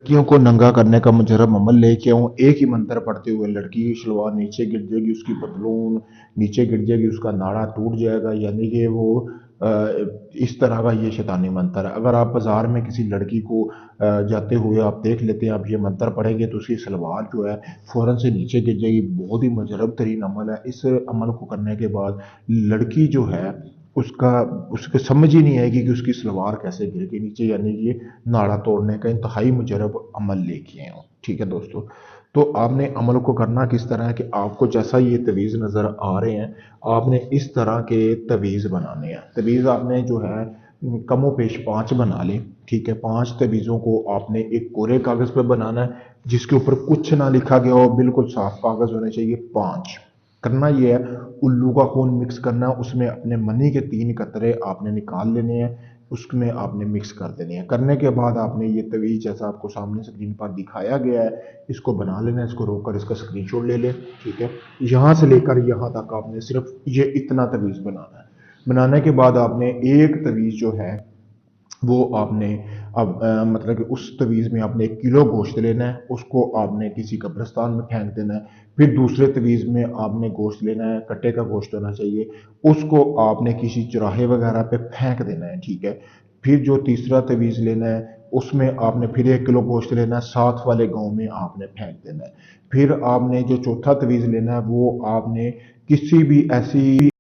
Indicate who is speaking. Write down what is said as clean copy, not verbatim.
Speaker 1: लड़कियों को नंगा करने का मुजरब अमल लेके आऊं, एक ही मंत्र पढ़ते हुए लड़की की शलवार नीचे गिर जाएगी, उसकी पतलून नीचे गिर जाएगी, उसका नाड़ा टूट जाएगा। यानी कि वो अ, इस तरह का ये शैतानी मंत्र है। अगर आप बाजार में किसी लड़की को जाते हुए आप देख लेते हैं, आप ये मंत्र पढ़ेंगे तो उसकी सलवार जो है फौरन से नीचे गिर जाएगी। बहुत ही मुजरब तरीन अमल है। इस अमल को करने के बाद लड़की जो है उसका उसको समझ ही नहीं आएगी कि उसकी सलवार कैसे गिर गई नीचे। यानी कि ये नाड़ा तोड़ने का इंतहाई मुजरब अमल लेके आए हो। ठीक है दोस्तों, तो आपने अमल को करना किस तरह है कि आपको जैसा ये तवीज़ नज़र आ रहे हैं, आपने इस तरह के तवीज़ बनाने हैं। तवीज़ आपने जो है कमो पेश 5 बना लें। ठीक है, 5 तवीज़ों को आपने एक कोरे कागज़ पर बनाना है, जिसके ऊपर कुछ ना लिखा गया हो, बिल्कुल साफ कागज़ होने चाहिए। 5 करना ये है, उल्लू का खून मिक्स करना है, उसमें अपने मनी के 3 कतरे आपने निकाल लेने हैं, उसमें आपने मिक्स कर देने हैं। करने के बाद आपने ये तवीज़ जैसा आपको सामने स्क्रीन पर दिखाया गया है, इसको बना लेना है। इसको रोक कर इसका स्क्रीनशॉट ले लें। ठीक है, यहाँ से लेकर यहाँ तक आपने सिर्फ ये इतना तवीज़ बनाना है। बनाने के बाद आपने एक तवीज़ जो है वो आपने अब मतलब कि उस तवीज़ में आपने 1 किलो गोश्त लेना है, उसको आपने किसी कब्रिस्तान में फेंक देना है। फिर दूसरे तवीज़ में आपने गोश्त लेना है, कट्टे का गोश्त होना चाहिए, उसको आपने किसी चौराहे वगैरह पे फेंक देना है। ठीक है, फिर जो तीसरा तवीज़ लेना है उसमें आपने फिर 1 किलो गोश्त लेना है, साथ वाले गांव में आपने फेंक देना है। फिर आपने जो चौथा तवीज़ लेना है वो आपने किसी भी ऐसी